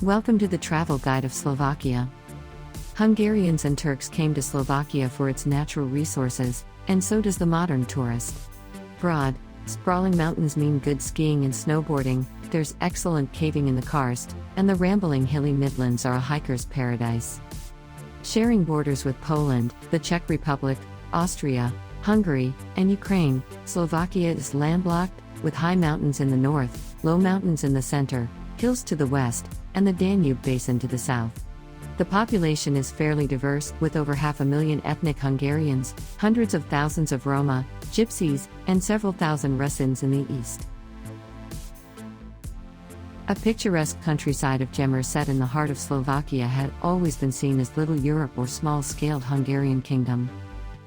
Welcome to the travel guide of Slovakia. Hungarians and Turks came to Slovakia for its natural resources, and so does the modern tourist. Broad, sprawling mountains mean good skiing and snowboarding, there's excellent caving in the karst, and the rambling hilly Midlands are a hiker's paradise. Sharing borders with Poland, the Czech Republic, Austria, Hungary, and Ukraine, Slovakia is landlocked, with high mountains in the north, low mountains in the center, hills to the west, and the Danube basin to the south. The population is fairly diverse, with over 500,000 ethnic Hungarians, hundreds of thousands of Roma, Gypsies, and several thousand Rusyns in the east. A picturesque countryside of Jemmer set in the heart of Slovakia had always been seen as Little Europe or small-scaled Hungarian kingdom.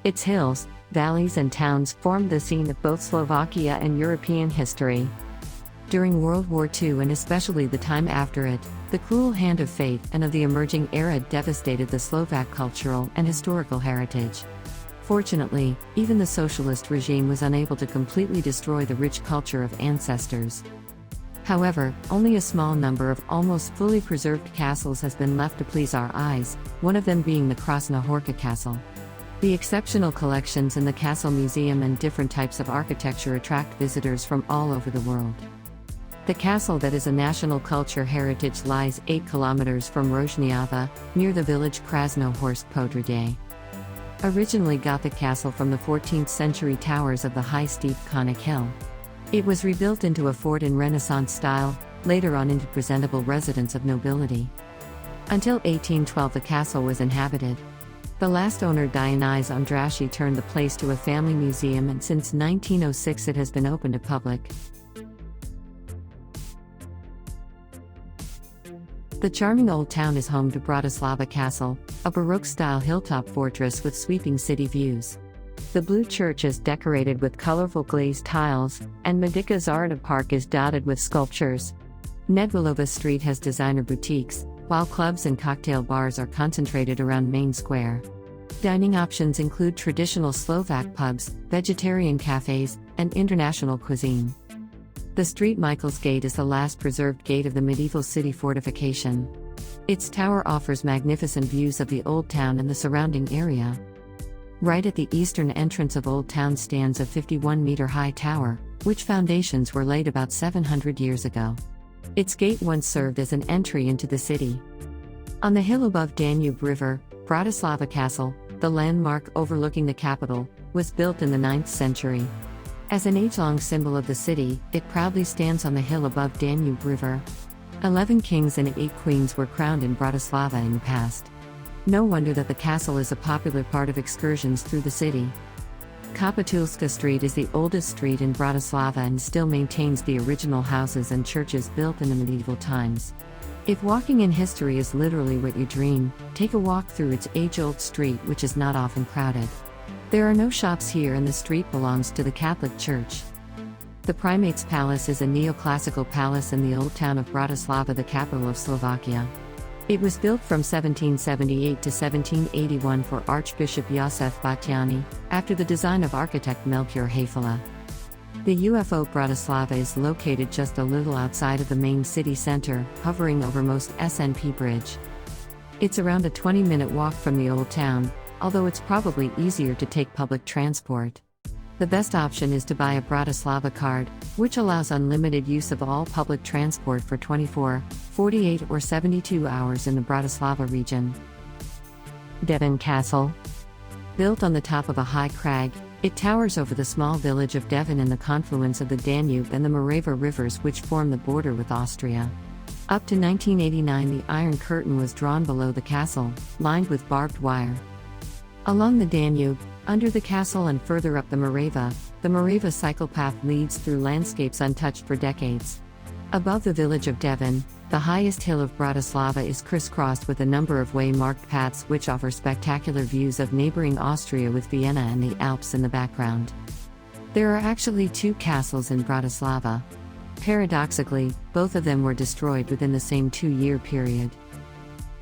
Its hills, valleys and towns formed the scene of both Slovakia and European history. During World War II and especially the time after it, the cruel hand of fate and of the emerging era devastated the Slovak cultural and historical heritage. Fortunately, even the socialist regime was unable to completely destroy the rich culture of ancestors. However, only a small number of almost fully preserved castles has been left to please our eyes, one of them being the Krásna Hôrka Castle. The exceptional collections in the Castle Museum and different types of architecture attract visitors from all over the world. The castle that is a national culture heritage lies 8 kilometers from Rožňava, near the village Krásnohorsk Područje. Originally Gothic castle from the 14th century towers of the high steep conic hill. It was rebuilt into a fort in Renaissance style, later on into presentable residence of nobility. Until 1812 the castle was inhabited. The last owner Dionys Ondraschi turned the place to a family museum, and since 1906 it has been open to public. The charming Old Town is home to Bratislava Castle, a Baroque-style hilltop fortress with sweeping city views. The blue church is decorated with colorful glazed tiles, and Medica Zarda Park is dotted with sculptures. Nedvilova Street has designer boutiques, while clubs and cocktail bars are concentrated around Main Square. Dining options include traditional Slovak pubs, vegetarian cafes, and international cuisine. The St. Michael's Gate is the last preserved gate of the medieval city fortification. Its tower offers magnificent views of the Old Town and the surrounding area. Right at the eastern entrance of Old Town stands a 51-meter-high tower, which foundations were laid about 700 years ago. Its gate once served as an entry into the city. On the hill above Danube River, Bratislava Castle, the landmark overlooking the capital, was built in the 9th century. As an age-long symbol of the city, it proudly stands on the hill above Danube River. 11 kings and 8 queens were crowned in Bratislava in the past. No wonder that the castle is a popular part of excursions through the city. Kapitulska Street is the oldest street in Bratislava and still maintains the original houses and churches built in the medieval times. If walking in history is literally what you dream, take a walk through its age-old street, which is not often crowded. There are no shops here and the street belongs to the Catholic Church. The Primate's Palace is a neoclassical palace in the Old Town of Bratislava, the capital of Slovakia. It was built from 1778 to 1781 for Archbishop Josef Baťany, after the design of architect Melchior Haefele. The UFO Bratislava is located just a little outside of the main city center, hovering over most SNP Bridge. It's around a 20-minute walk from the Old Town, although it's probably easier to take public transport. The best option is to buy a Bratislava card, which allows unlimited use of all public transport for 24, 48 or 72 hours in the Bratislava region. Devin Castle. Built on the top of a high crag, it towers over the small village of Devin in the confluence of the Danube and the Morava rivers, which form the border with Austria. Up to 1989 the Iron Curtain was drawn below the castle, lined with barbed wire. Along the Danube, under the castle and further up the Morava cycle path leads through landscapes untouched for decades. Above the village of Devin, the highest hill of Bratislava is crisscrossed with a number of way-marked paths which offer spectacular views of neighboring Austria with Vienna and the Alps in the background. There are actually 2 castles in Bratislava. Paradoxically, both of them were destroyed within the same 2-year period.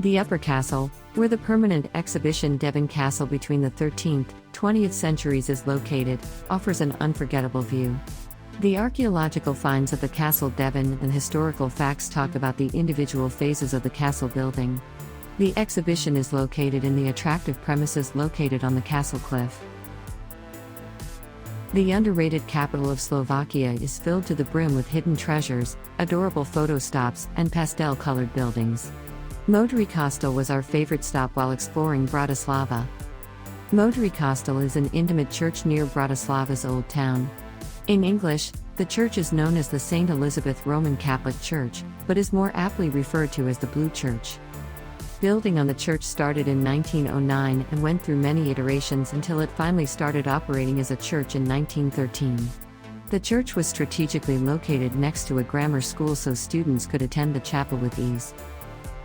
The Upper Castle, where the permanent exhibition Devin Castle between the 13th, 20th centuries is located, offers an unforgettable view. The archaeological finds of the castle Devin and historical facts talk about the individual phases of the castle building. The exhibition is located in the attractive premises located on the castle cliff. The underrated capital of Slovakia is filled to the brim with hidden treasures, adorable photo stops, and pastel-colored buildings. Modry Kostol was our favorite stop while exploring Bratislava. Modry Kostol is an intimate church near Bratislava's Old Town. In English, the church is known as the St. Elizabeth Roman Catholic Church, but is more aptly referred to as the Blue Church. Building on the church started in 1909 and went through many iterations until it finally started operating as a church in 1913. The church was strategically located next to a grammar school so students could attend the chapel with ease.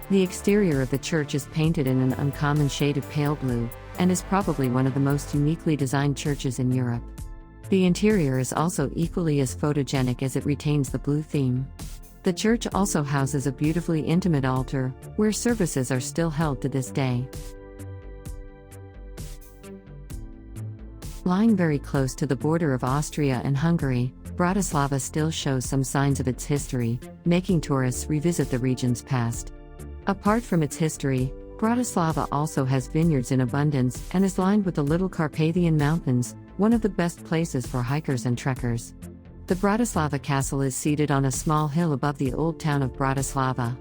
The exterior of the church is painted in an uncommon shade of pale blue, and is probably one of the most uniquely designed churches in Europe. The interior is also equally as photogenic as it retains the blue theme. The church also houses a beautifully intimate altar, where services are still held to this day. Lying very close to the border of Austria and Hungary, Bratislava still shows some signs of its history, making tourists revisit the region's past. Apart from its history, Bratislava also has vineyards in abundance and is lined with the Little Carpathian Mountains, one of the best places for hikers and trekkers. The Bratislava Castle is seated on a small hill above the old town of Bratislava.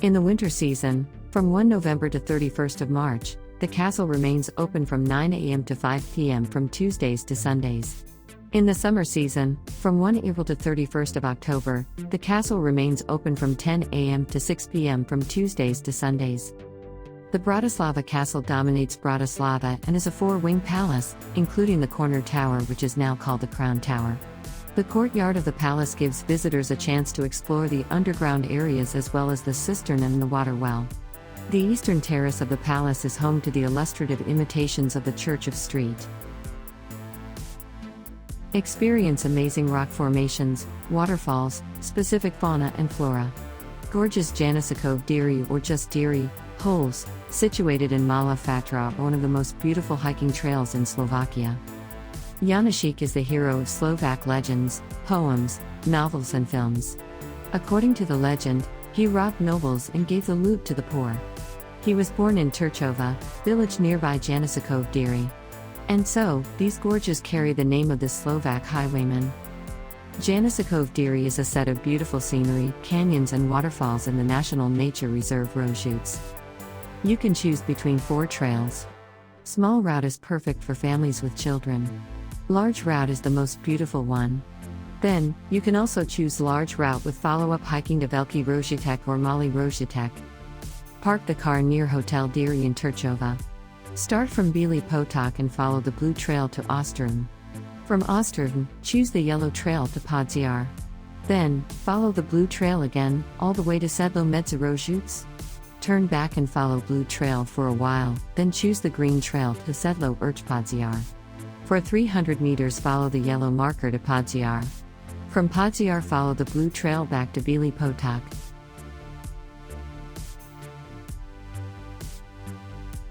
In the winter season, from 1 November to 31st of March, the castle remains open from 9 a.m. to 5 p.m. from Tuesdays to Sundays. In the summer season, from 1 April to 31st of October, the castle remains open from 10 a.m. to 6 p.m. from Tuesdays to Sundays. The Bratislava Castle dominates Bratislava and is a four-wing palace, including the corner tower which is now called the Crown Tower. The courtyard of the palace gives visitors a chance to explore the underground areas as well as the cistern and the water well. The eastern terrace of the palace is home to the illustrative imitations of the Church of St. Experience amazing rock formations, waterfalls, specific fauna and flora. Gorgeous Janosikove Diery or just Diery holes, situated in Mala Fatra, are one of the most beautiful hiking trails in Slovakia. Janosikove is the hero of Slovak legends, poems, novels and films. According to the legend, he robbed nobles and gave the loot to the poor. He was born in Turchova, village nearby Janosikove Diery. And so, these gorges carry the name of this Slovak highwayman. Janosikove Diery is a set of beautiful scenery, canyons and waterfalls in the National Nature Reserve Roshoots. You can choose between 4 trails. Small route is perfect for families with children. Large route is the most beautiful one. Then, you can also choose large route with follow-up hiking to Velký Rožitek or Malý Rožitek. Park the car near Hotel Diery in Turchova. Start from Bílý Potok and follow the blue trail to Ostrom. From Ostrom, choose the yellow trail to Podziar. Then, follow the blue trail again, all the way to Sedlo Medzi Rožuc. Turn back and follow blue trail for a while, then choose the green trail to Sedlo Podziar. For 300 meters follow the yellow marker to Podziar. From Podziar follow the blue trail back to Bílý Potok.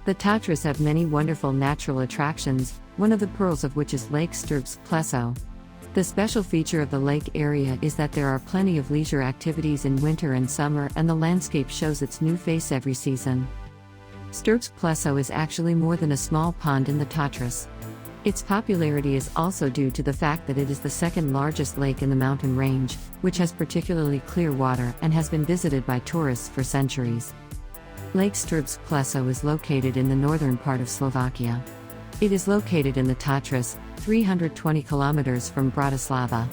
The Tatras have many wonderful natural attractions, one of the pearls of which is Lake Strbske Pleso. The special feature of the lake area is that there are plenty of leisure activities in winter and summer, and the landscape shows its new face every season. Strbske Pleso is actually more than a small pond in the Tatras. Its popularity is also due to the fact that it is the second largest lake in the mountain range, which has particularly clear water and has been visited by tourists for centuries. Lake Strbske Pleso is located in the northern part of Slovakia. It is located in the Tatras, 320 kilometers from Bratislava.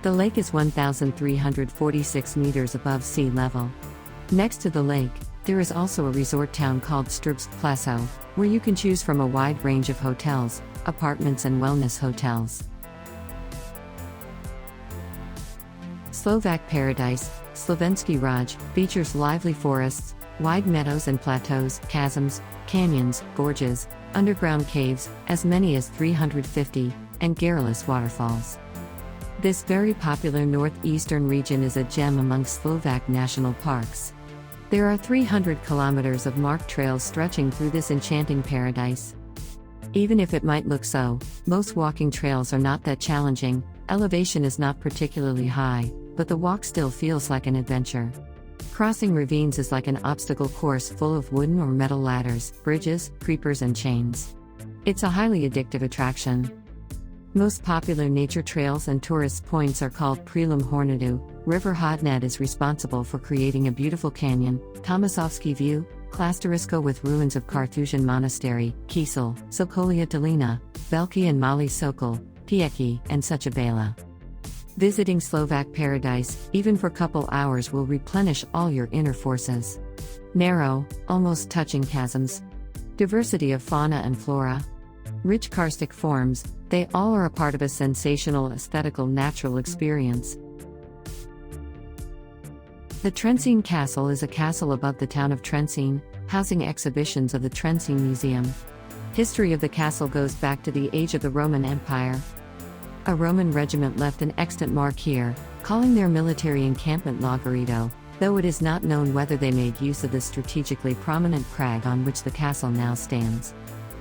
The lake is 1,346 meters above sea level. Next to the lake, there is also a resort town called Strbske Pleso, where you can choose from a wide range of hotels, apartments and wellness hotels. Slovak Paradise, Slovenský Raj, features lively forests, wide meadows and plateaus, chasms, canyons, gorges, underground caves, as many as 350, and garrulous waterfalls. This very popular northeastern region is a gem among Slovak national parks. There are 300 kilometers of marked trails stretching through this enchanting paradise. Even if it might look so, most walking trails are not that challenging, Elevation is not particularly high, but the walk still feels like an adventure. Crossing ravines is like an obstacle course full of wooden or metal ladders, bridges, creepers and chains. It's a highly addictive attraction. Most popular nature trails and tourist points are called Prelom Hornadu. River Hodnet is responsible for creating a beautiful canyon, Tomasovsky View, Klášterisko with ruins of Carthusian Monastery, Kiesel, Sokolia Dolina, Veliki and Mali Sokol, Pieki, and Suchabela. Visiting Slovak paradise, even for couple hours, will replenish all your inner forces. Narrow, almost touching chasms. Diversity of fauna and flora. Rich karstic forms, they all are a part of a sensational aesthetical natural experience. The Trencin Castle is a castle above the town of Trencin, housing exhibitions of the Trencin Museum. History of the castle goes back to the age of the Roman Empire. A Roman regiment left an extant mark here, calling their military encampment Lagorito, though it is not known whether they made use of the strategically prominent crag on which the castle now stands.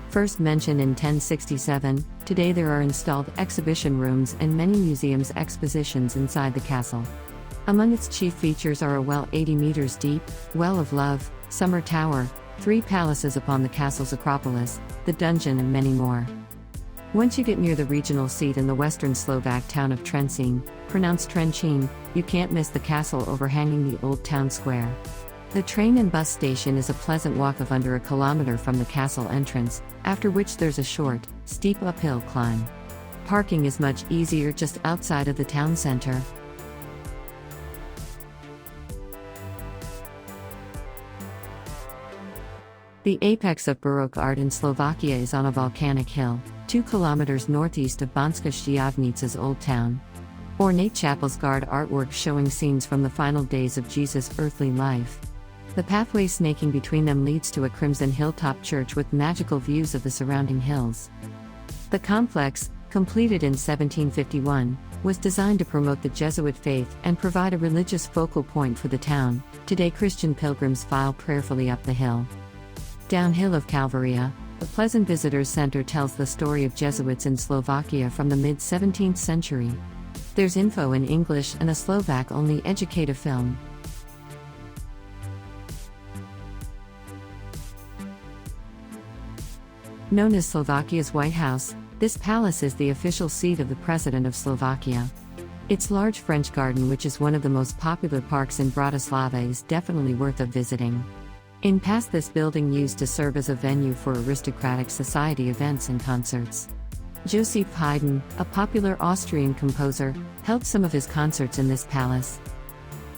First mentioned in 1067, today there are installed exhibition rooms and many museums expositions inside the castle. Among its chief features are a well 80 meters deep, Well of Love, Summer Tower, 3 palaces upon the castle's acropolis, the dungeon and many more. Once you get near the regional seat in the western Slovak town of Trencin, pronounced Trencin, you can't miss the castle overhanging the Old Town Square. The train and bus station is a pleasant walk of under a kilometer from the castle entrance, after which there's a short, steep uphill climb. Parking is much easier just outside of the town center. The apex of Baroque art in Slovakia is on a volcanic hill, 2 kilometers northeast of Banská Štiavnica's Old Town. Ornate chapels guard artwork showing scenes from the final days of Jesus' earthly life. The pathway snaking between them leads to a crimson hilltop church with magical views of the surrounding hills. The complex, completed in 1751, was designed to promote the Jesuit faith and provide a religious focal point for the town. Today Christian pilgrims file prayerfully up the hill. Downhill of Kalvária, the pleasant visitors center tells the story of Jesuits in Slovakia from the mid-17th century. There's info in English and a Slovak-only educative film. Known as Slovakia's White House, this palace is the official seat of the President of Slovakia. Its large French garden, which is one of the most popular parks in Bratislava, is definitely worth a visiting. In past, this building used to serve as a venue for aristocratic society events and concerts. Joseph Haydn, a popular Austrian composer, held some of his concerts in this palace.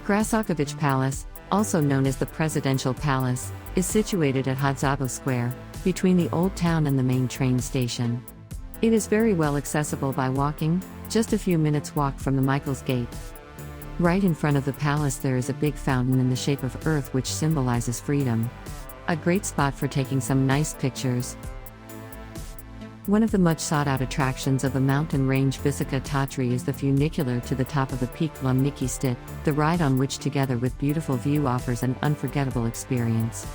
Grassalkovich Palace, also known as the Presidential Palace, is situated at Hádzabow Square, between the Old Town and the main train station. It is very well accessible by walking, just a few minutes walk from the Michael's Gate. Right in front of the palace there is a big fountain in the shape of earth which symbolizes freedom. A great spot for taking some nice pictures. One of the much sought-out attractions of the mountain range Vysoké Tatry is the funicular to the top of the peak Lomnicky Peak, the ride on which together with beautiful view offers an unforgettable experience.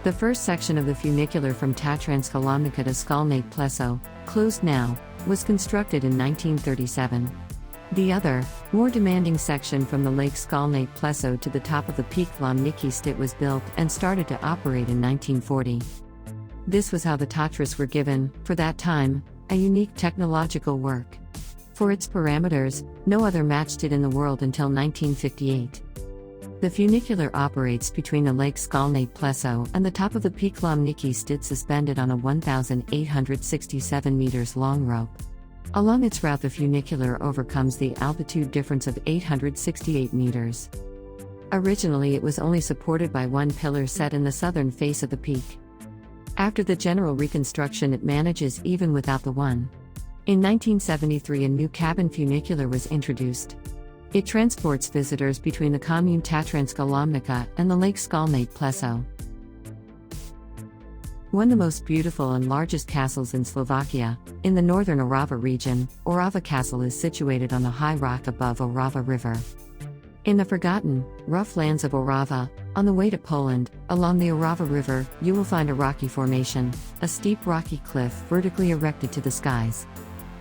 The first section of the funicular from Tatranska Lomnica to Skalnate Pleso, closed now, was constructed in 1937. The other, more demanding section from the Lake Skalnate Pleso to the top of the peak Lomnicky Peak was built and started to operate in 1940. This was how the Tatras were given, for that time, a unique technological work. For its parameters, no other matched it in the world until 1958. The funicular operates between the Lake Skalnate Pleso and the top of the peak Lomnicky Peak, suspended on a 1,867 meters long rope. Along its route the funicular overcomes the altitude difference of 868 meters. Originally it was only supported by one pillar set in the southern face of the peak. After the general reconstruction it manages even without the one. In 1973 a new cabin funicular was introduced. It transports visitors between the commune Tatranska Lomnica and the Lake Skalnate Pleso. One of the most beautiful and largest castles in Slovakia, in the northern Orava region, Orava Castle is situated on a high rock above Orava River. In the forgotten, rough lands of Orava, on the way to Poland, along the Orava River, you will find a rocky formation, a steep rocky cliff vertically erected to the skies.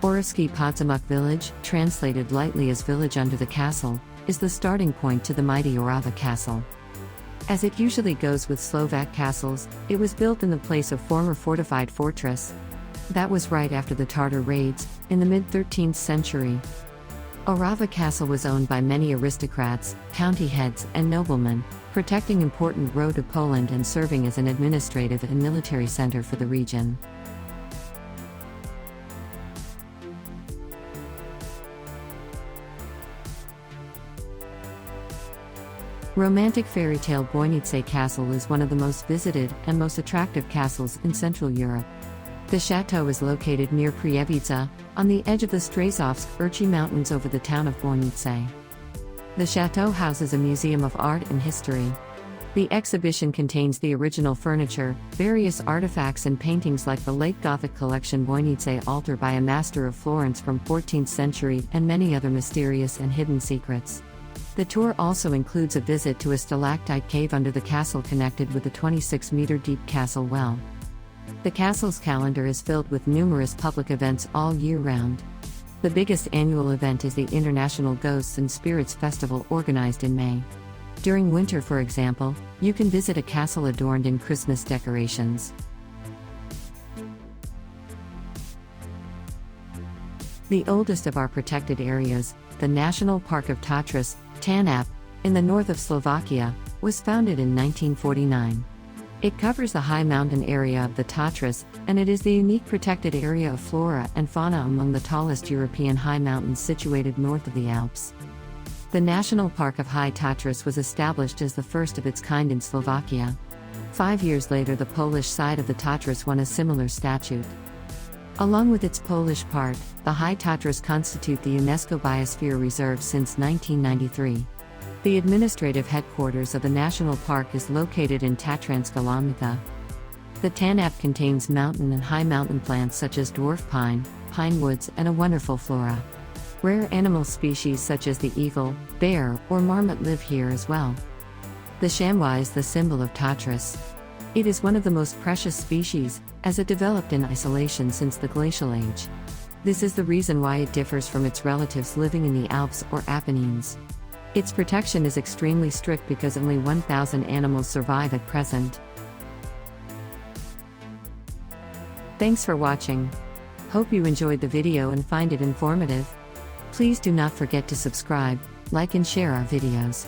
Oravsky Podzamok village, translated lightly as village under the castle, is the starting point to the mighty Orava Castle. As it usually goes with Slovak castles, it was built in the place of former fortified fortress. That was right after the Tatar raids, in the mid-13th century. Orava Castle was owned by many aristocrats, county heads, and noblemen, protecting important road to Poland and serving as an administrative and military center for the region. Romantic fairy tale Bojnice Castle is one of the most visited and most attractive castles in Central Europe. The chateau is located near Prievidza, on the edge of the Strazovsk-Urchi Mountains over the town of Bojnice. The chateau houses a museum of art and history. The exhibition contains the original furniture, various artifacts and paintings like the late Gothic collection Bojnice altar by a master of Florence from 14th century and many other mysterious and hidden secrets. The tour also includes a visit to a stalactite cave under the castle connected with a 26-meter-deep castle well. The castle's calendar is filled with numerous public events all year round. The biggest annual event is the International Ghosts and Spirits Festival organized in May. During winter, for example, you can visit a castle adorned in Christmas decorations. The oldest of our protected areas, the National Park of Tatras, Tanap, in the north of Slovakia, was founded in 1949. It covers the high mountain area of the Tatras, and it is the unique protected area of flora and fauna among the tallest European high mountains situated north of the Alps. The National Park of High Tatras was established as the first of its kind in Slovakia. 5 years later, the Polish side of the Tatras won a similar statute. Along with its Polish part, the High Tatras constitute the UNESCO Biosphere Reserve since 1993. The administrative headquarters of the national park is located in Tatranska Lomnica. The Tanap contains mountain and high mountain plants such as dwarf pine, pine woods, and a wonderful flora. Rare animal species such as the eagle, bear, or marmot live here as well. The chamois is the symbol of Tatras. It is one of the most precious species, as it developed in isolation since the glacial age. This is the reason why it differs from its relatives living in the Alps or Apennines. Its protection is extremely strict because only 1,000 animals survive at present. Thanks for watching. Hope you enjoyed the video and find it informative. Please do not forget to subscribe, like and share our videos.